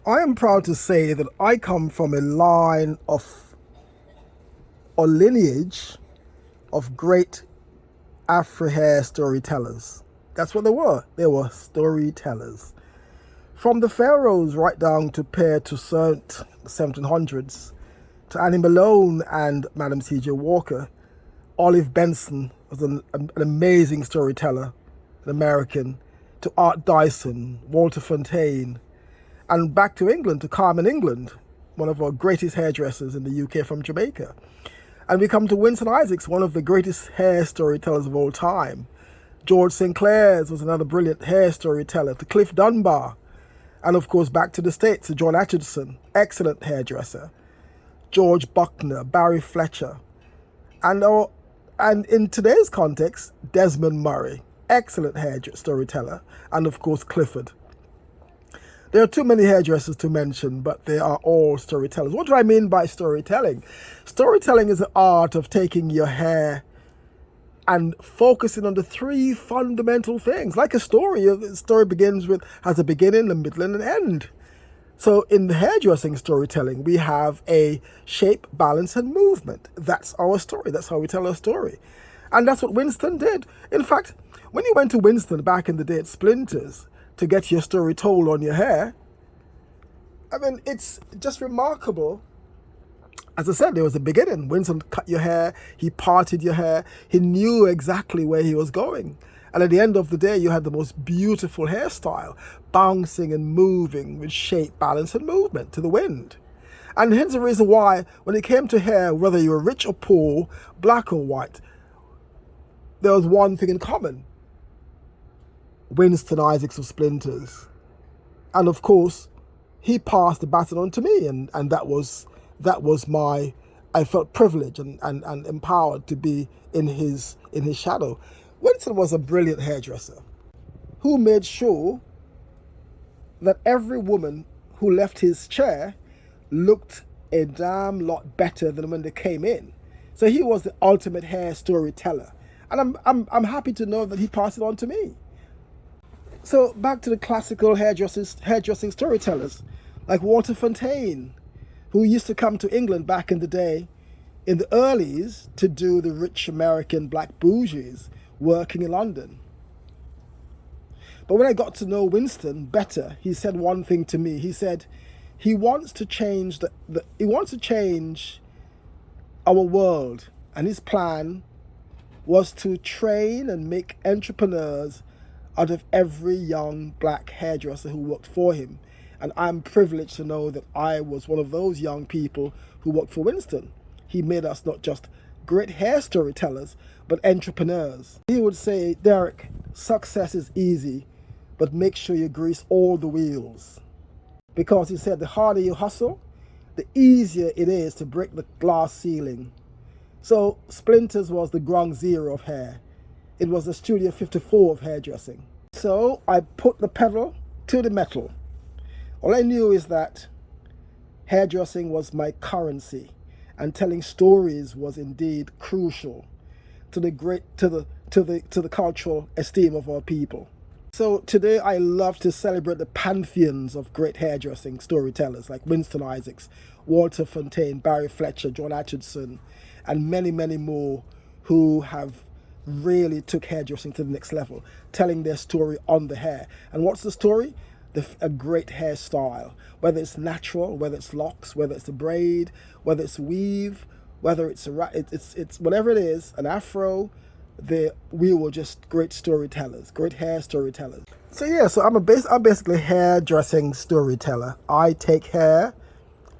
I am proud to say that I come from a line of, or lineage of great Afro hair storytellers. That's what they were. They were storytellers. From the pharaohs right down to Pierre Toussaint, the 1700s, to Annie Malone and Madam C.J. Walker. Olive Benson was an amazing storyteller, an American, to Art Dyson, Walter Fontaine, and back to England, to Carmen England, one of our greatest hairdressers in the UK from Jamaica. And we come to Winston Isaacs, one of the greatest hair storytellers of all time. George St. Clair's was another brilliant hair storyteller, to Cliff Dunbar. And of course, back to the States, to John Atchison, excellent hairdresser. George Buckner, Barry Fletcher. And in today's context, Desmond Murray, excellent hair storyteller. And of course, Clifford. There are too many hairdressers to mention, but they are all storytellers. What do I mean by storytelling? Storytelling is the art of taking your hair and focusing on the three fundamental things. Like a story has a beginning, a middle, and an end. So in the hairdressing storytelling, we have a shape, balance, and movement. That's our story. That's how we tell our story. And that's what Winston did. In fact, when you went to Winston back in the day at Splinters to get your story told on your hair, I mean, it's just remarkable. As I said, there was a beginning. Winston cut your hair, he parted your hair, he knew exactly where he was going. And at the end of the day, you had the most beautiful hairstyle, bouncing and moving with shape, balance, and movement to the wind. And here's the reason why, when it came to hair, whether you were rich or poor, black or white, there was one thing in common. Winston Isaacs of Splinters. And of course, he passed the baton on to me, and that was I felt privileged and empowered to be in his shadow. Winston was a brilliant hairdresser who made sure that every woman who left his chair looked a damn lot better than when they came in. So he was the ultimate hair storyteller. And I'm happy to know that he passed it on to me. So back to the classical hairdressing storytellers like Walter Fontaine, who used to come to England back in the day, in the earlies, to do the rich American black bougies working in London. But when I got to know Winston better, he said one thing to me. He said he wants to change our world, and his plan was to train and make entrepreneurs out of every young black hairdresser who worked for him. And I'm privileged to know that I was one of those young people who worked for Winston. He made us not just great hair storytellers, but entrepreneurs. He would say, Derek, success is easy, but make sure you grease all the wheels. Because he said the harder you hustle, the easier it is to break the glass ceiling. So Splinters was the ground zero of hair. It was the Studio 54 of hairdressing. So I put the pedal to the metal. All I knew is that hairdressing was my currency, and telling stories was indeed crucial to the cultural esteem of our people. So today I love to celebrate the pantheons of great hairdressing storytellers like Winston Isaacs, Walter Fontaine, Barry Fletcher, John Atchison, and many, many more who have really took hairdressing to the next level, telling their story on the hair. And what's the story? A great hairstyle, whether it's natural, whether it's locks, whether it's a braid, whether it's weave, whether it's it's whatever it is, an afro. We were just great storytellers, great hair storytellers. So yeah, so I'm basically a hairdressing storyteller. I take hair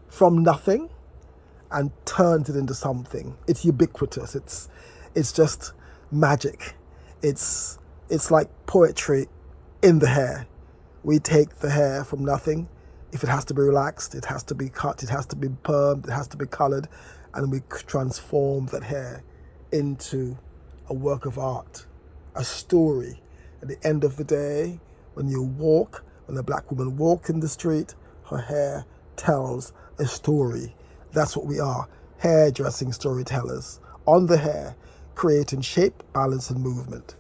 from nothing and turns it into something. It's ubiquitous. It's just magic. It's like poetry in the hair. We take the hair from nothing. If it has to be relaxed, it has to be cut, it has to be permed, it has to be colored, and we transform that hair into a work of art, a story. At the end of the day, when a black woman walks in the street, her hair tells a story. That's what we are, hairdressing storytellers on the hair, creating shape, balance, and movement.